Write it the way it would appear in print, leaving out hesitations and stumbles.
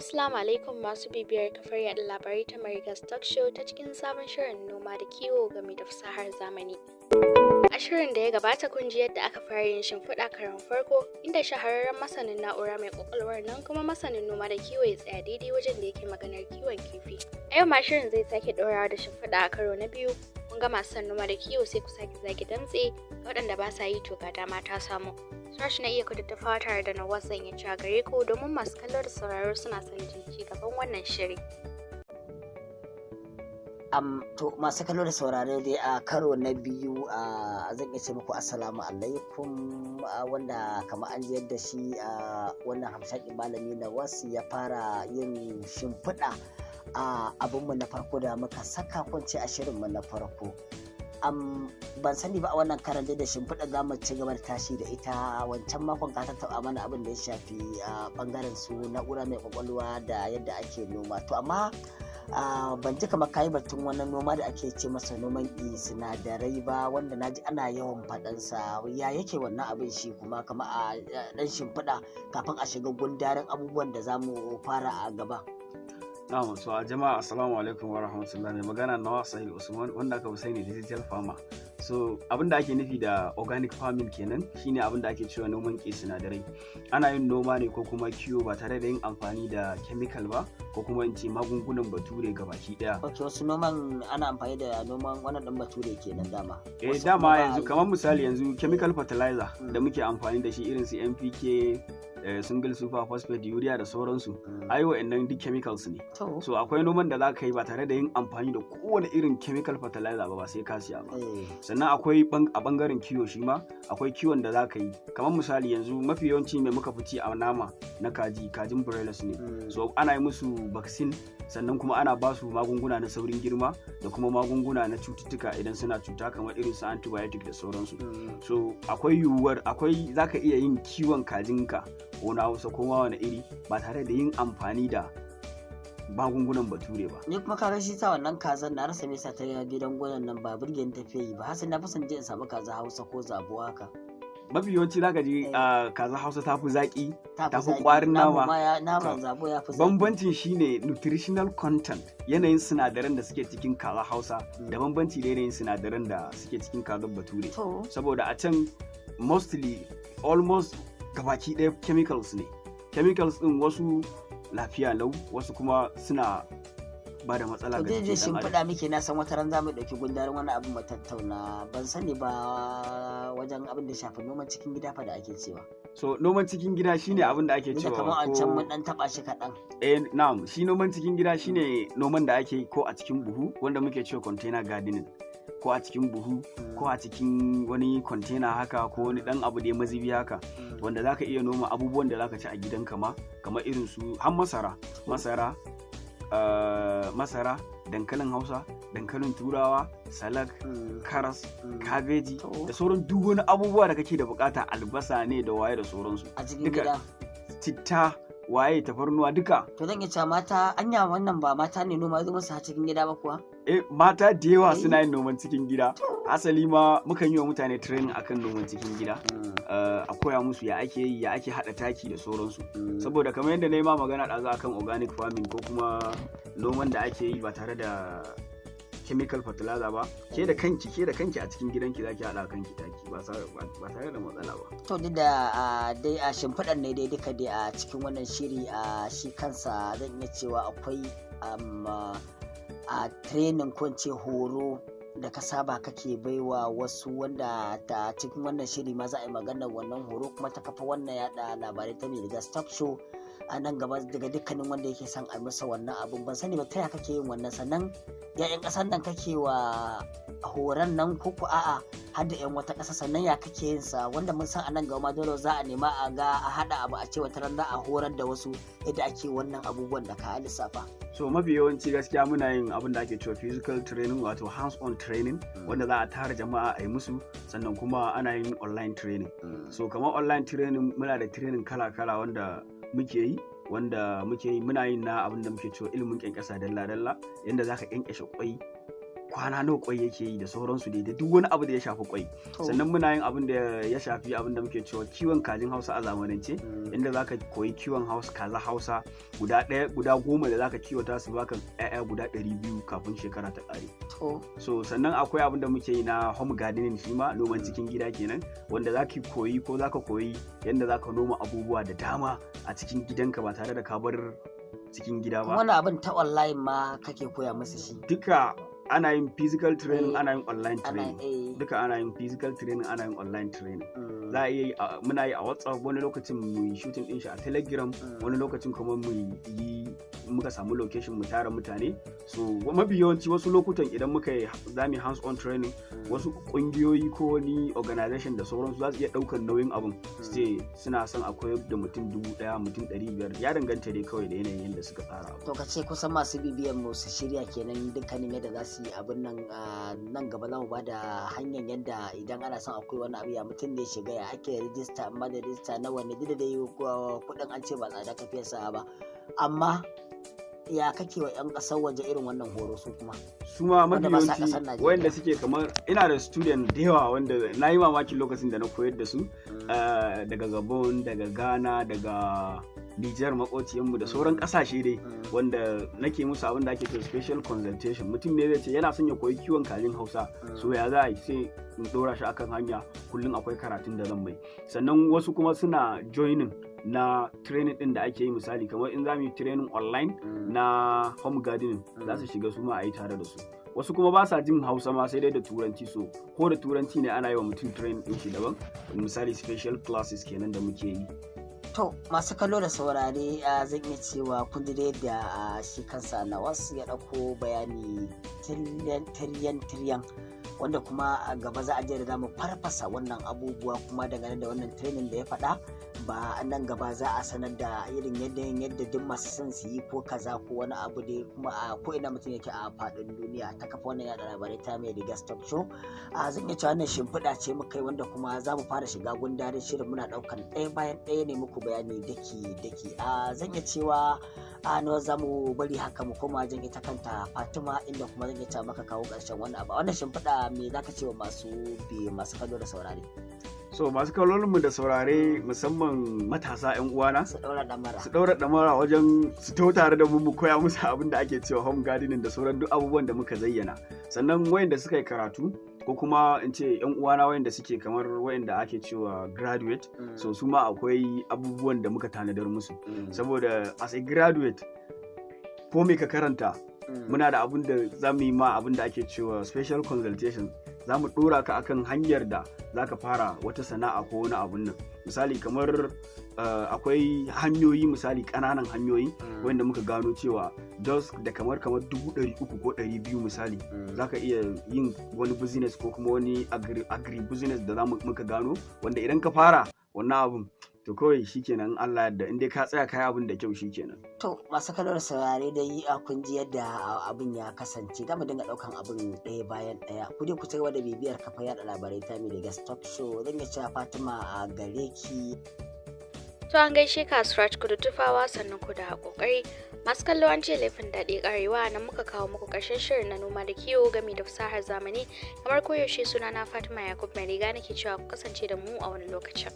Assalamu alaikum masu bibiyar kafar yaɗa labarai ta Livestock Show ta cikin sabon shirin noma da kiwo game da fasahar zamani. A shirin da ya gabata kun ji yadda aka fara yin shimfiɗa karon farko inda shahararren masanin na'ura mai ƙwaƙwalwar nan kuma masanin noma da kiwo ya tsaya daidai wajen da yake maganar kiwon kifi. A yau ma shirin zai sake ɗorawa da shimfiɗa a karo na biyu. Kun ga masu son noma da kiwo sai ku sake zage damtse, ga waɗanda ba sa yi to ga dama ta samu. Sashi na iya kududdufawa tare da na wasan ya ci a gare ku domin masu kallo da sauraro suna son jin ci gaban wannan shiri. To masu kallo da sauraro dai a karo na biyu zan iya ce muku assalamu alaikum, wanda kamar an ji yadda shi wannan hamshakin malami na wasu ya fara yin shimfiɗa a abinmu na farko da muka saka kwance a shirinmu na farko. Ban sani ba a wannan karan da shimfiɗa za mu ci gaba da tashi da ita. Wancan makon ka tattaɓa mana abin da ya shafi ɓangaren su na'ura mai ƙwaƙwalwa da yadda ake noma, to amma ban ji kamar kayi batun wannan noma da ake ce masa noman sinadarai ba, wanda naji ana yawan faɗansa. Ya yake wannan abin shi kuma kama a ɗan shimfiɗa kafin a shiga gundarin abubuwan da za mu fara a gaba. Na'am, so jama'a assalamu alaikum wa rahmatullahi. Mai magana Nawa Sahil Usman, wanda aka fi sani da digital farmer. So abin da ake nufi da organic farming kenan shine abin da ake cewa noman sinadarai. Ana yin noma ne ko kuma kiwo ba tare da yin amfani da chemical ba ko kuma in ce magungunan bature gabaki daya. Ok, wasu noman ana amfani da noman wannan dan bature kenan dama. Dama yanzu kamar misali yanzu chemical fertilizer da muke amfani da shi irin su NPK, single super phosphate, urea da sauransu, ai wa'annan duk chemicals ne. So akwai noman da za ka yi ba tare da yin amfani da kowane irin chemical fertilizer ba sai ka siya ba. Sannan akwai a bangaren kiwo shi ma akwai kiwon da za ka yi, kamar misali yanzu mafi yawanci mai muka fici a nama na kajin broilers ne. So ana yi musu vaccine, sannan kuma ana ba su magunguna na saurin girma da kuma magunguna na cututtuka idan suna cuta kamar irin su antibiotic da sauransu. So akwai yiwuwar za ka iya yin kiwon kajinka ko na Hausa ko ma wani iri ba tare da yin amfani da magungunan bature ba. Ni kuma kaga shi ta wannan kazan na rasa me yasa ta gidan gonan nan ba burgen tafiya yi ba, hasan na fi son je in samu kaza Hausa ko zabo haka. Mafi yawanci zaka ji kaza Hausa ta fi zaki, ta fi kwarin nama. Naman zabo ya fi zaki. Bambancin shine nutritional content, yanayin sinadaran da suke cikin kaza Hausa da bambanci da yanayin sinadaran da suke cikin kazan bature. Saboda a can almost gabaki ɗaya chemicals ne. Chemicals ɗin wasu lafiya lau, wasu kuma suna ba da matsala ga jikin ɗan adam. Faɗa muke na san wata ran za mu ɗauki gundarin wani abin mu tattauna. Ban sani ba wajen abin da shafi noman cikin gida fa da ake cewa. So noman cikin gida shine abin da ake cewa. Kamar an can mun ɗan taɓa shi kaɗan. Na'am, shi noman cikin gida shine noman da ake ko a cikin buhu wanda muke cewa container gardening, ko a cikin buhu ko a cikin wani container haka ko wani ɗan abu da ya mazubi haka, wanda zaka iya noma abubuwan da zaka ci a gidanka ma, kamar irin su har masara, dankalin Hausa, dankalin Turawa, salak, karas, kabeji da sauran duk wani abubuwa da kake da bukata, albasa ne da waye da sauransu. A cikin gida. Citta, waye, tafarnuwa duka. To zan iya cewa mata, anya wannan ba mata ne noma zuwa a cikin gida ba kuwa? Mata da yawa suna yin noman cikin gida. Asali ma mukan yi wa mutane training akan noman cikin gida. A koya musu ya ake yi, ya ake haɗa taki da sauransu. Saboda kamar yadda na yi ma magana ɗazu akan organic farming ko kuma noman da ake yi ba tare da chemical fertilizer ba, ke da kanki a cikin gidanki zaki haɗa kanki taki ba tare da matsala ba. To duk da dai a shimfiɗar ne dai duka dai a cikin wannan shiri shi kansa zan iya cewa akwai a training ko ce horo da ka saba kake baiwa wasu, wanda ta cikin wannan shiri ma za a yi maganar wannan horo kuma ta kafa wannan yada labarai ta Livestock Show a nan gaba daga dukkanin wanda yake son a masa wannan abun. Ban sani ba ta ya kake yin wannan, sannan ya'yan ƙasar nan kake wa horon nan ko ku a'a har da 'yan wata ƙasa, sannan ya kake yin sa, wanda mun san a nan gaba ma dole za a nema a ga a haɗa abu a ce wata ran za a horar da wasu yadda ake wannan abubuwan da ka lissafa. So mafi yawanci gaskiya muna yin abin da ake cewa physical training, wato hands on training, wanda za a tara jama'a a yi musu, sannan kuma ana yin online training. So kamar online training muna da training kala-kala wanda muke yi muna yin na abin da muke cewa ilimin kyankyasa dalla-dalla, yadda za ka kyankyashe kwai kwana nawa kwai yake yi da sauransu da duk wani abu da ya shafi kwai. Sannan muna yin abin da ya shafi abin da muke cewa kiwon kajin Hausa a zamanance, inda zaka koyi kiwon kaza Hausa guda 10 da zaka kiwata su baka ƴaƴa guda 200 kafin shekara ta ƙare. So sannan akwai abin da muke yi na home gardening, shi ma noman cikin gida kenan, wanda zaka koyi yadda zaka noma abubuwa da dama a cikin gidanka ba tare da ka bar cikin gida ba. Wani abin ta online ma kake koya musu shi? Duka ana yin physical training, ana yin online training. Duka ana yin physical training, ana yin online training. Za a yi muna yi a WhatsApp, wani lokacin mu yi shooting din shi a Telegram, wani lokacin kuma muka samu location mu tara mutane. So mafi yawanci wasu lokutan idan muka yi zamu hands on training, wasu kungiyoyi ko wani organization da sauransu za su iya daukar nauyin abin, sai suna son a koyar da mutum 1000, mutum 500, ya danganta dai kawai da yanayin yadda suka tsara. To ka ce kusan masu bibiyan mu su shirya kenan dukkanin yadda za su yi abin nan gaba za mu ba da hanyar yadda idan ana son akwai wani abu ya mutum ne shiga ya ake rijista, amma da rijista na wani duk da kuɗin an ce ba tsada ka fiye sa ba, amma ya kake wa 'yan ƙasar waje irin wannan horo su kuma? Su ma mafi yawanci wanda suke kamar ina da student da yawa wanda na yi mamakin lokacin da na koyar da su daga Gabon, daga Ghana, daga Nijar makociyanmu da sauran kasashe dai, wanda nake musu abin da ake cewa special consultation. Mutum ne zai ce yana son ya koyi kiwon kajin Hausa, so ya za a yi, sai in dora shi akan hanya, kullum akwai karatun da zan mai. Sannan wasu kuma suna joining na training din da ake yi, misali kamar in za mu yi training online na home gardening, za su shiga su ma a yi tare da su. Wasu kuma ba sa jin Hausa ma sai dai da Turanci, so ko da Turanci ne ana yi wa mutum training din shi daban, misali special classes kenan da muke yi. To masu kallo da saurare zan iya cewa kun ji da shi kansa na wasu ya ɗauko bayani tiryan wanda kuma a gaba za a je da zamu farfasa wannan abubuwa, kuma dangane da wannan training da ya faɗa ba nan gaba za a sanar da irin yadda duk masu son su yi ko kaza ko wani abu dai, kuma a ko ina mutum yake a faɗin duniya ta kafa wannan yaɗa labarai ta mai Livestock show. Zan iya cewa wannan shimfiɗa ce muka yi, wanda kuma za mu fara shiga gundarin shirin, muna ɗaukan ɗaya bayan ɗaya ne muku bayani daki. Zan iya cewa nawa za mu bari haka mu koma wajen ita kanta Fatima, inda kuma zan iya cewa maka kawo ƙarshen wannan abu. Wannan shimfiɗa me zaka ce wa masu kallo da saurare? So masu kallon mu da saurare, musamman matasa 'yan uwana, su daura damara wajen su to tare da mu koya musu abin da ake cewa home gardening da sauran duk abubuwan da muka zayyana. Sannan wayanda suka yi karatu, ko kuma in ce 'yan uwana wayanda suke kamar wayanda ake cewa graduate, so su ma akwai abubuwan da muka tanadar musu, saboda as a graduate ko me ka karanta, muna da abin da za mu yi ma abin da ake cewa special consultation. Za mu ɗora ka akan hanyar da za ka fara wata sana'a ko wani abun nan. Misali kamar akwai hanyoyi, misali ƙananan hanyoyi wanda muka gano cewa just da kamar 300 ko 200 misali, za ka iya yin wani business ko kuma wani agri business da muka gano, wanda idan ka fara wannan abun to kawai shikenan, Allah yadda in dai ka tsaya kai abin da kyau shikenan. To masu kallar saurare dai kun ji yadda abin ya kasance, za mu dinga daukan abin ɗaya bayan ɗaya. Ku dai ku ci gaba da bibiyar kafa yaɗa labarai ta mai Livestock show. Zan iya cewa Fatima a gare ki. To an gaishe ka Suraj Kudu Tufawa, sannan ku da kokari. Masu kallo an ce laifin daɗi ƙarewa, nan muka kawo muku ƙarshen shirin na noma da kiwo gami da fasahar zamani. Kamar koyaushe sunana Fatima Yakub mai riga nake cewa ku kasance da mu a wani lokacin.